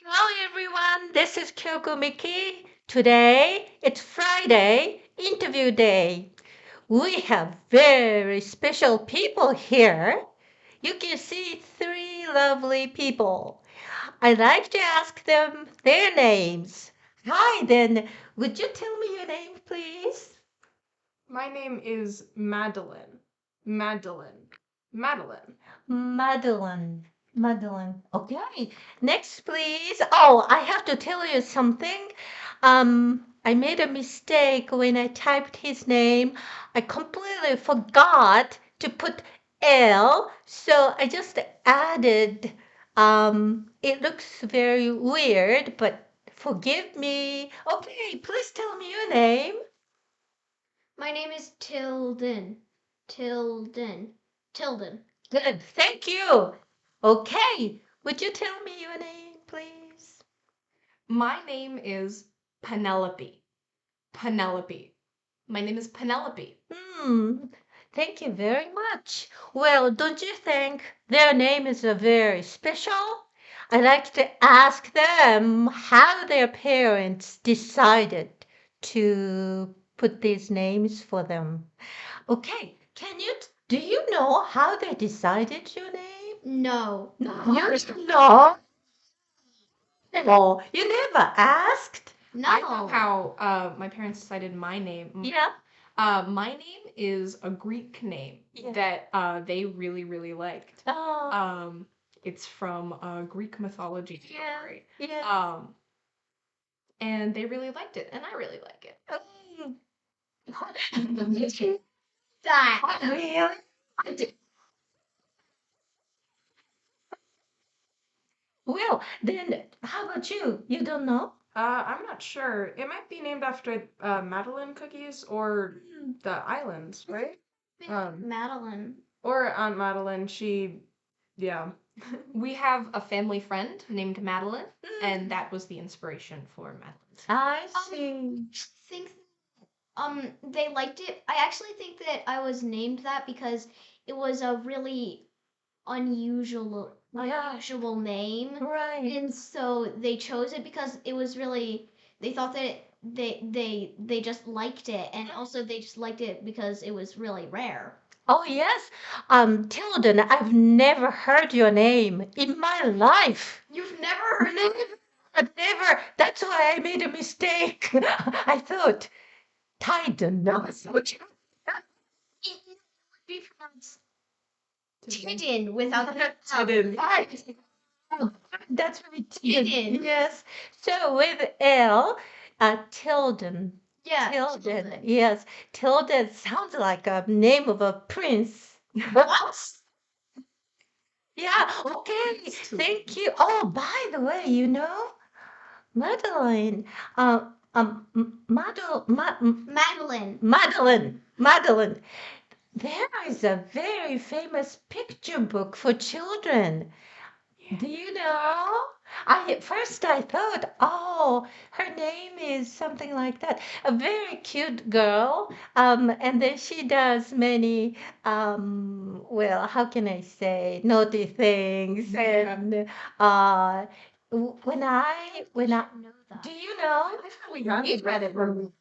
Hello everyone, this is Kyoko Miki. Today it's Friday, interview day. We have very special people here. You can see three lovely people. I'd like to ask them their names. Hi then, would you tell me your name please? My name is Madeline. Madeline. Madeline. Madeline. Madeline. Okay. Next, please. Oh, I have to tell you something. I made a mistake when I typed his name. I completely forgot to put L, so I just added. It looks very weird, but forgive me. Okay, please tell me your name. My name is Tilden. Tilden. Tilden. Good, thank you. Okay, would you tell me your name, please? My name is Penelope. Penelope. My name is Penelope. Thank you very much. Well, don't you think their name is very special? I'd like to ask them how their parents decided to put these names for them. Okay, do you know how they decided your name? No. No, you know. Oh, you never asked? I know No. how my parents decided my name. Yeah. My name is a Greek name Yeah. that they really, really liked. Oh, It's from a Greek mythology yeah. story. Yeah. And they really liked it, and I really like it. That. Really? I did- Well, then how about you? You don't know? I'm not sure. It might be named after Madeline cookies or the islands, right? Madeline. Or Aunt Madeline. Yeah. We have a family friend named Madeline, and that was the inspiration for Madeline. I see. Think they liked it. I actually think that I was named that because it was a really unusual name. Right. And so they chose it because it was really they thought that they just liked it, and also they just liked it because it was really rare. Oh, yes. Tilden, I've never heard your name in my life. You've never heard Never, never. That's why I made a mistake. I thought Tilden. No, it would be pronounced Tidden without the Tidden. Oh, that's right. Tilden. Yes. So with L, Tilden. Yeah. Tilden. Yes. Tilden sounds like a name of a prince. What? Yeah. Okay. Thank you. Oh, by the way, Madeline. Madeline. Madeline. There is a very famous picture book for children. Do you know? I thought, oh, her name is something like that. A very cute girl. And then she does many, well, how can I say, naughty things. And when I, know that. do you know? We read it when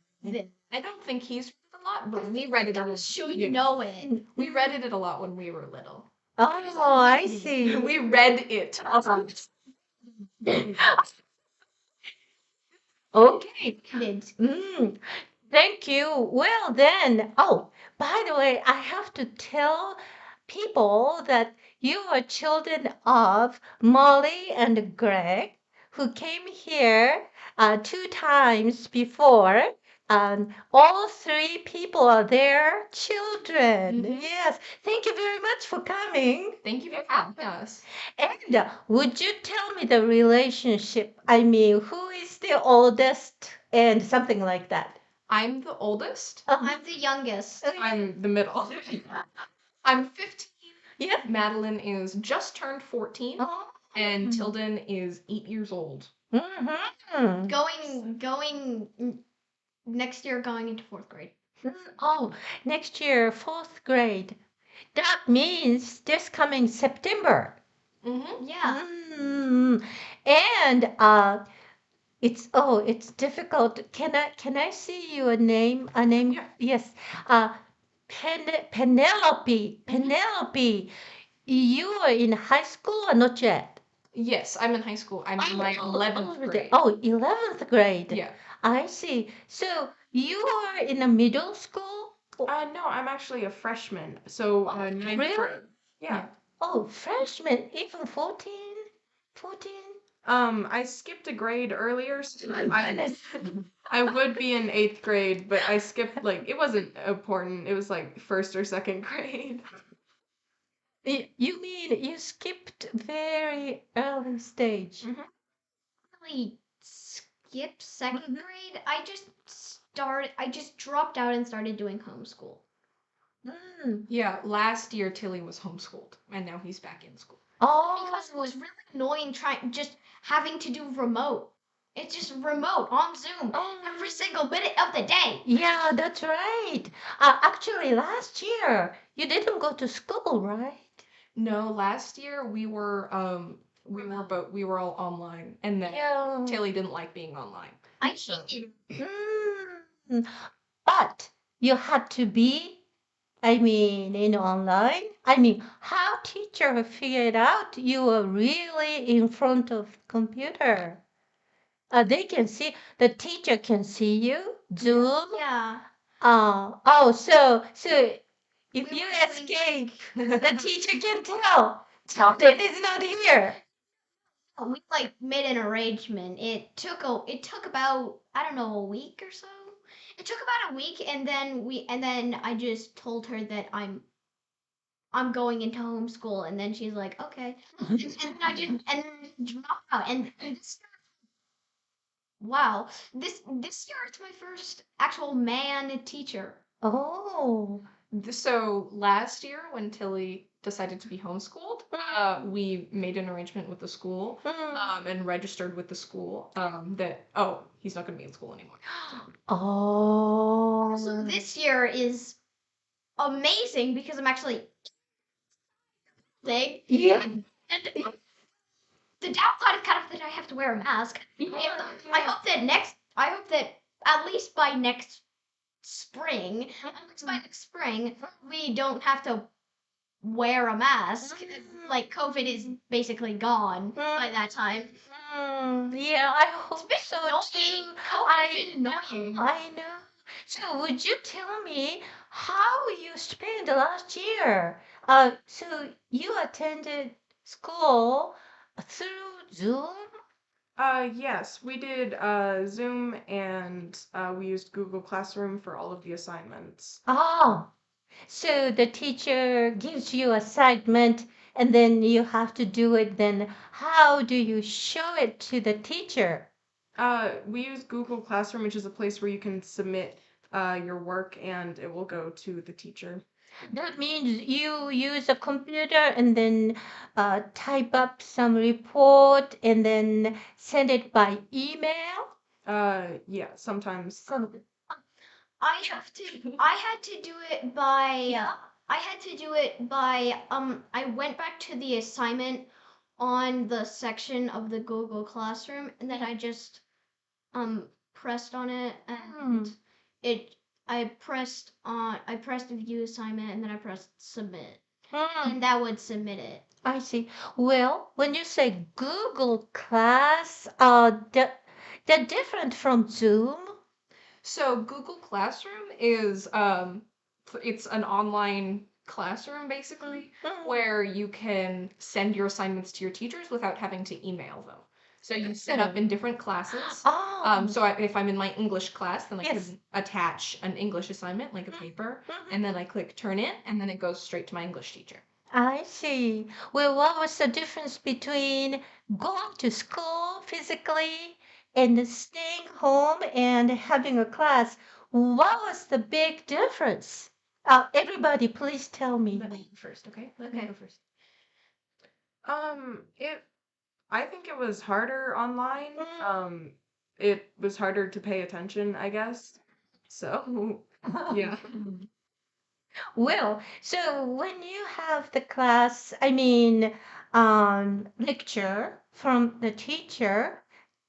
I don't think he's read a lot, but we read it. Sure you know it. We read it a lot when we were little. Oh, I see. We read it. Okay. Did. Thank you. Well, then, oh, by the way, I have to tell people that you are children of Molly and Greg, who came here two times before. And all three people are their children. Yes. Thank you very much for coming. Thank you for having us. And would you tell me the relationship? I mean, who is the oldest and something like that? I'm the oldest. I'm the youngest. I'm the middle. I'm 15. Yeah. Madeline is just turned 14, Oh. and Tilden is 8 years old. Mm-hmm. Going next year going into 4th grade. Oh, next year, fourth grade. That means this coming September. Mm-hmm. Yeah. Mm. And it's difficult. Can I see you a name? A name? Yeah. Yes. Uh, Penelope. Mhm. Penelope. You are in high school or not yet? Yes, I'm in high school. I'm in my 11th grade. Oh, 11th grade. Yeah. I see. So you are in a middle school? No, I'm actually a freshman. So, ninth Really? grade. Yeah. Oh, freshman, even 14? 14? I skipped a grade earlier, so Goodness. I would be in 8th grade, but I skipped, like, it wasn't important. It was like first or second grade. You mean you skipped very early stage? Mhm. Really skipped second Mhm. grade. I just dropped out and started doing homeschool. Mm. Yeah, last year Tilly was homeschooled, and now he's back in school. Because it Oh, was really annoying trying just having to do remote. It's just remote on Zoom every single minute of the day. yeah, that's right. Actually, last year you didn't go to school, right? No, last year we were all online, and then Yeah. Tilly didn't like being online. I cheated. Mm. But you had to be, I mean, in online. I mean, how teacher figured out you were really in front of computer? They can see, the teacher can see you, Zoom. Yeah. So if We you were doing- escape, the teacher can tell. Tilden is not here. We like made an arrangement. It took about I don't know a week or so. It took about a week, and then I just told her that I'm going into homeschool, and then she's like, okay, and then I just and then dropped out, and this wow, this year it's my first actual man teacher. Oh. So last year, when Tilly decided to be homeschooled, we made an arrangement with the school, and registered with the school, that he's not going to be in school anymore. Oh. So this year is amazing because I'm actually sick, Yeah. and the downside is kind of that I have to wear a mask. I hope that at least by next spring, we don't have to wear a mask. Like COVID is basically gone by that time. Yeah, I hope been so annoying. too. COVID's been annoying. I know. So would you tell me how you spent last year? So you attended school through Zoom? Yes, we did Zoom, and we used Google Classroom for all of the assignments. Oh, so the teacher gives you assignment and then you have to do it. Then how do you show it to the teacher? We use Google Classroom, which is a place where you can submit your work, and it will go to the teacher. That means you use a computer and then type up some report and then send it by email. Yeah, sometimes. I had to do it by I went back to the assignment on the section of the Google Classroom, and then I just pressed on it, and it I pressed view assignment, and then I pressed submit, and that would submit it. I see. Well, when you say Google Class, they're different from Zoom. So Google Classroom is it's an online classroom basically, where you can send your assignments to your teachers without having to email them. So you set up in different classes. Oh, So if I'm in my English class, then I Yes. can attach an English assignment like a paper, and then I click turn in, and then it goes straight to my English teacher. I see. Well, what was the difference between going to school physically and staying home and having a class? What was the big difference? Everybody, please tell me. Let me go first, okay? Let Okay. me go first. I think it was harder online. It was harder to pay attention, I guess. So, yeah. Well, so when you have the class, lecture from the teacher.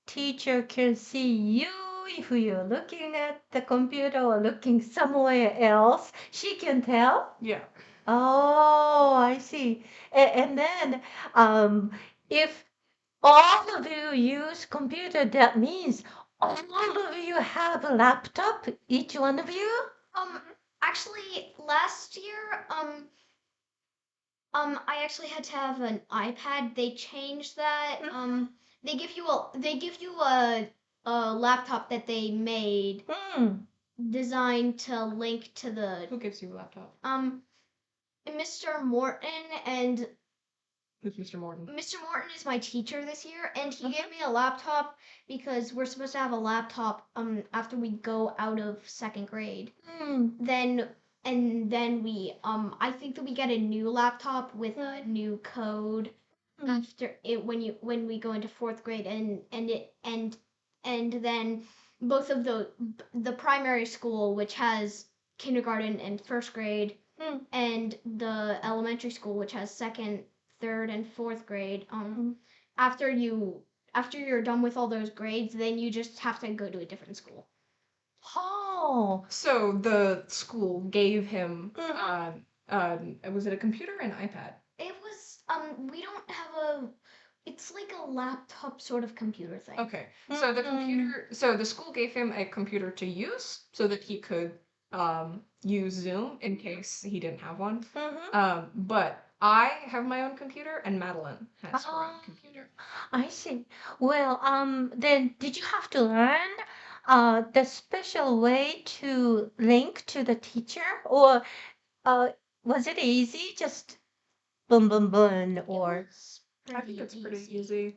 Teacher can see you if you're looking at the computer or looking somewhere else. She can tell. Yeah. Oh, I see. And then, if all of you use computer, that means all of you have a laptop, each one of you? Um, actually, last year, I actually had to have an iPad. They changed that. They give you a laptop that they made Hmm. designed to link to the Who gives you a laptop? Mr. Morton, and Who's Mr. Morton? Mr. Morton is my teacher this year, and he gave me a laptop because we're supposed to have a laptop after we go out of second grade. Hmm. Then we I think that we get a new laptop with a new code after it when we go into fourth grade, and then both of the primary school, which has kindergarten and first grade, and the elementary school, which has second, third, and fourth grade. After you're done with all those grades, then you just have to go to a different school. Oh. So the school gave him, was it a computer or an iPad? It was we don't have it's like a laptop sort of computer thing. Okay. So the school gave him a computer to use so that he could use Zoom in case he didn't have one. But I have my own computer and Madeline has her own computer. I see. Well, then did you have to learn the special way to link to the teacher, or was it easy? Just boom, boom, boom, or I think it's pretty easy.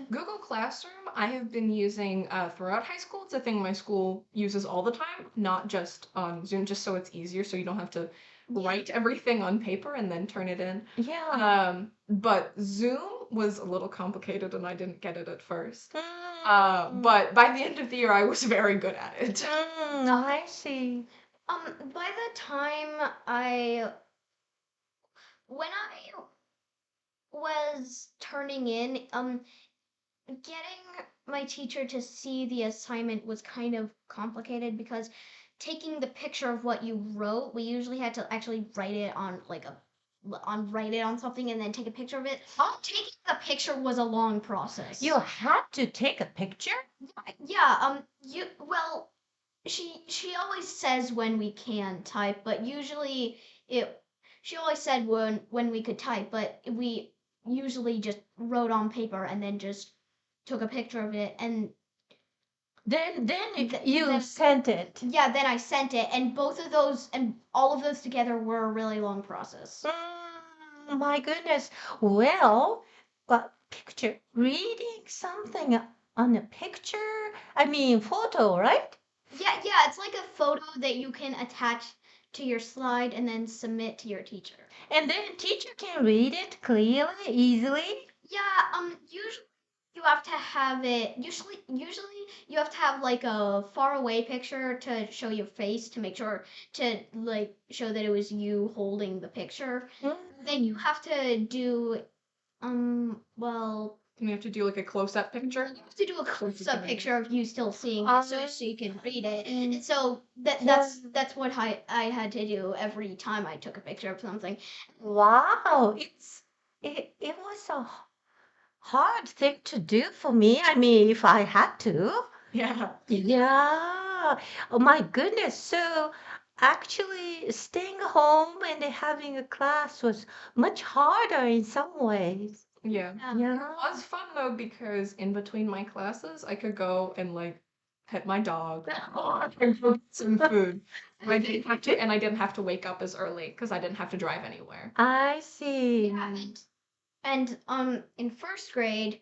Google Classroom, I have been using throughout high school. It's a thing my school uses all the time, not just on Zoom, just so it's easier so you don't have to write everything on paper and then turn it in. Yeah. But Zoom was a little complicated and I didn't get it at first. But by the end of the year, I was very good at it. I see. By the time when I was turning in, getting my teacher to see the assignment was kind of complicated because taking the picture of what you wrote, we usually had to actually write it on something and then take a picture of it. Taking the picture was a long process. You had to take a picture? Yeah, she always says when we can type, but usually she always said when we could type, but we usually just wrote on paper and then just took a picture of it, and then you sent it. Yeah, then I sent it, and both of those and all of those together were a really long process. My goodness. Well, picture, reading something on a picture, I mean photo, right? Yeah, it's like a photo that you can attach to your slide and then submit to your teacher. And then teacher can read it clearly, easily? Yeah, usually you have to have it, usually you have to have like a far away picture to show your face to make sure to like show that it was you holding the picture. Then you have to do well, You have to do like a close-up picture. you have to do a close-up picture of you still seeing it so you can read it. And so that's what I had to do every time I took a picture of something. Wow, it was a hard thing to do for me. I mean, if I had to. Yeah. Yeah. Oh my goodness. So actually staying home and having a class was much harder in some ways. Yeah. Yeah. It was fun though because in between my classes, I could go and like pet my dog and cook some food. I didn't have to wake up as early because I didn't have to drive anywhere. I see. Yeah, and in first grade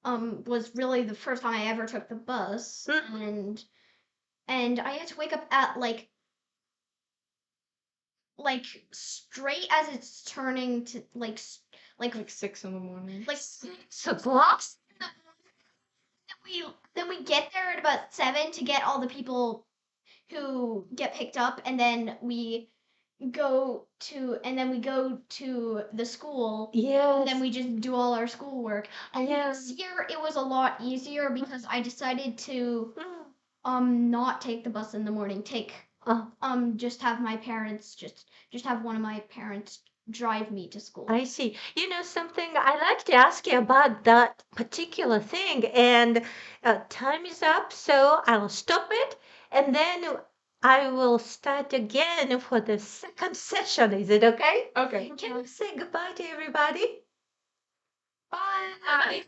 was really the first time I ever took the bus, and I had to wake up at like straight as it's turning to like 6 in the morning. like 6 o'clock? then we get there at about 7 to get all the people who get picked up, and then we we go to the school, and Yes. then we just do all our schoolwork. And this year it was a lot easier because I decided to not take the bus in the morning. Just have my parents just have one of my parents drive me to school. I see. You know something, I like to ask you about that particular thing, and time is up, so I'll stop it, and then I will start again for the second session. Is it okay? Okay. Can you say goodbye to everybody? Bye.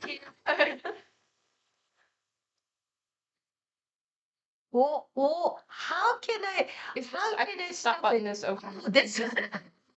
Oh, how can I? Is this, How I can think I the stop stop button it? is open. This